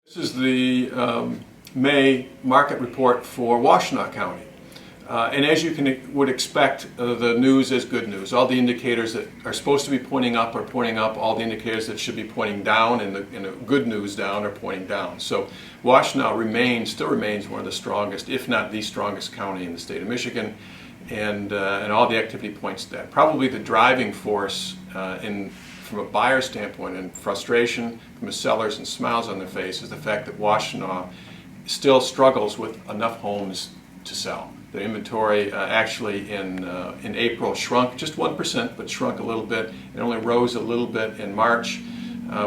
This is the May market report for Washtenaw County. And as you would expect, the news is good news. All the indicators that are supposed to be pointing up are pointing up. All the indicators that should be pointing down and the good news down are pointing down. So Washtenaw still remains one of the strongest, if not the strongest county in the state of Michigan. And all the activity points to that. Probably the driving force from a buyer standpoint and frustration from the sellers and smiles on their face is the fact that Washtenaw still struggles with enough homes to sell. The inventory actually in April shrunk just 1%, but shrunk a little bit. It only rose a little bit in March,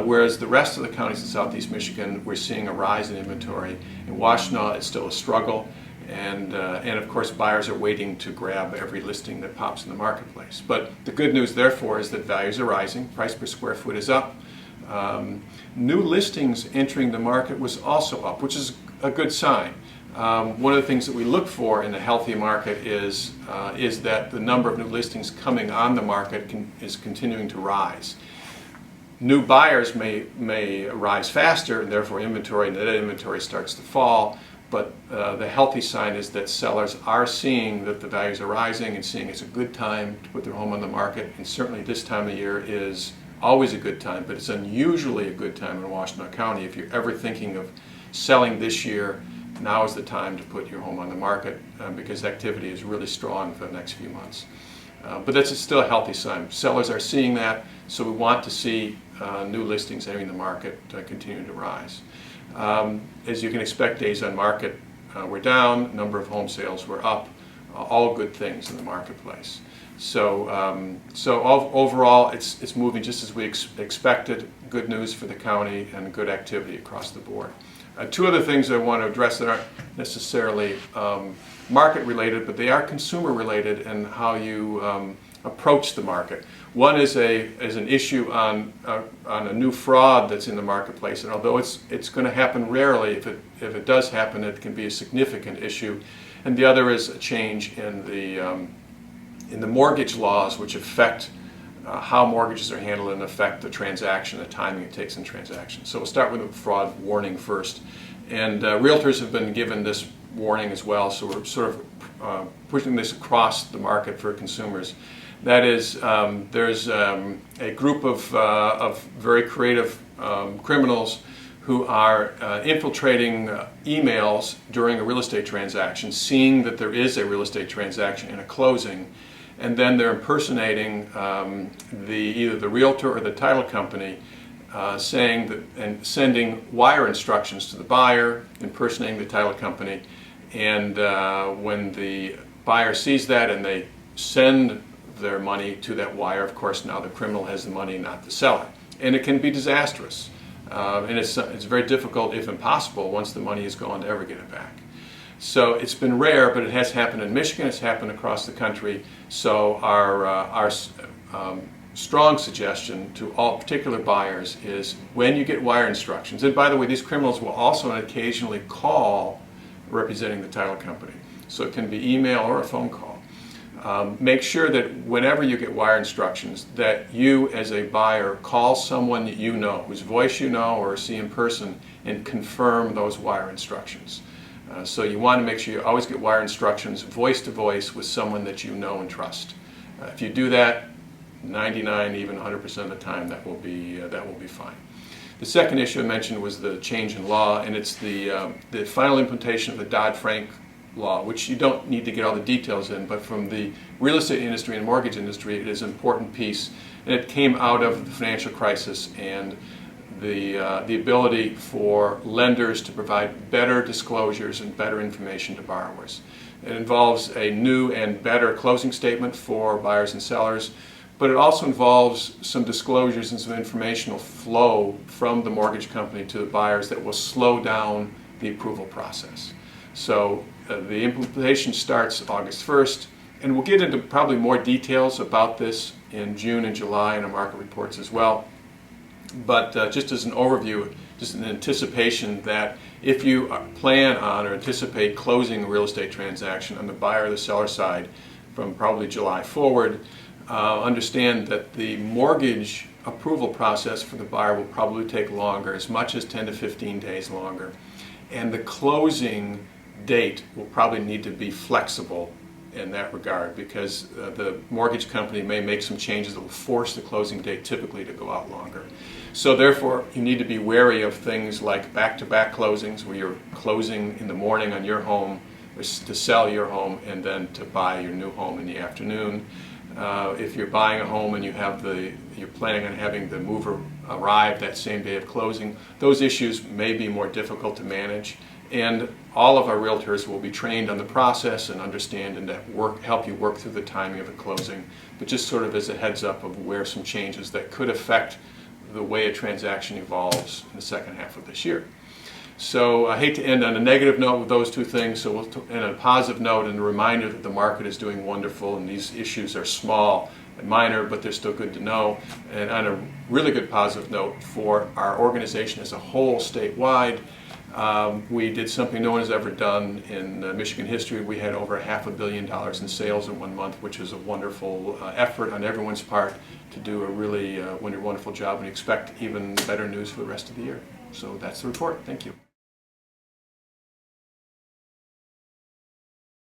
whereas the rest of the counties in southeast Michigan, we're seeing a rise in inventory. In Washtenaw, it's still a struggle. And of course, buyers are waiting to grab every listing that pops in the marketplace. But the good news, therefore, is that values are rising. Price per square foot is up. New listings entering the market was also up, which is a good sign. One of the things that we look for in a healthy market is that the number of new listings coming on the market is continuing to rise. New buyers may rise faster, and therefore inventory, net inventory starts to fall. But the healthy sign is that sellers are seeing that the values are rising and seeing it's a good time to put their home on the market. And certainly this time of year is always a good time, but it's unusually a good time in Washtenaw County. If you're ever thinking of selling this year, now is the time to put your home on the market because activity is really strong for the next few months. But that's still a healthy sign. Sellers are seeing that, so we want to see new listings entering the market continue to rise. As you can expect, days on market were down, number of home sales were up, all good things in the marketplace. So overall, it's moving just as we expected. Good news for the county and good activity across the board. Two other things I want to address that aren't necessarily market related, but they are consumer related and how you approach the market. One is an issue on a new fraud that's in the marketplace, and although it's going to happen rarely, if it does happen, it can be a significant issue. And the other is a change in the mortgage laws, which affect how mortgages are handled and affect the transaction, the timing it takes in transactions. So we'll start with a fraud warning first. And realtors have been given this warning as well, so we're sort of pushing this across the market for consumers. That is, there's a group of very creative criminals who are infiltrating emails during a real estate transaction, seeing that there is a real estate transaction in a closing, and then they're impersonating either the realtor or the title company, saying that and sending wire instructions to the buyer, impersonating the title company, and when the buyer sees that and they send their money to that wire, of course now the criminal has the money, not the seller, and it can be disastrous, and it's very difficult, if impossible, once the money is gone to ever get it back. So it's been rare, but it has happened in Michigan. It's happened across the country. So our strong suggestion to all particular buyers is when you get wire instructions, and by the way, these criminals will also occasionally call representing the title company. So it can be email or a phone call. Make sure that whenever you get wire instructions that you as a buyer call someone that you know, whose voice you know or see in person, and confirm those wire instructions. So you want to make sure you always get wire instructions voice to voice with someone that you know and trust. If you do that, 99, even 100% of the time, that will be fine. The second issue I mentioned was the change in law, and it's the final implementation of the Dodd-Frank law, which you don't need to get all the details in, but from the real estate industry and mortgage industry, it is an important piece, and it came out of the financial crisis and the ability for lenders to provide better disclosures and better information to borrowers. It involves a new and better closing statement for buyers and sellers, but it also involves some disclosures and some informational flow from the mortgage company to the buyers that will slow down the approval process. So the implementation starts August 1st, and we'll get into probably more details about this in June and July in our market reports as well. But just as an overview, just an anticipation that if you plan on or anticipate closing a real estate transaction on the buyer or the seller side from probably July forward, understand that the mortgage approval process for the buyer will probably take longer, as much as 10 to 15 days longer. And the closing date will probably need to be flexible in that regard, because the mortgage company may make some changes that will force the closing date typically to go out longer. So therefore, you need to be wary of things like back-to-back closings, where you're closing in the morning on your home to sell your home and then to buy your new home in the afternoon. If you're buying a home and you're planning on having the mover arrive that same day of closing, those issues may be more difficult to manage. And all of our realtors will be trained on the process and understand and help you work through the timing of the closing, but just sort of as a heads up of where some changes that could affect the way a transaction evolves in the second half of this year. So I hate to end on a negative note with those two things, so we'll end on a positive note and a reminder that the market is doing wonderful and these issues are small and minor, but they're still good to know. And on a really good positive note for our organization as a whole statewide, we did something no one has ever done in Michigan history. We had over $500 million in sales in 1 month, which is a wonderful effort on everyone's part to do a really wonderful job, and we expect even better news for the rest of the year. So that's the report. Thank you.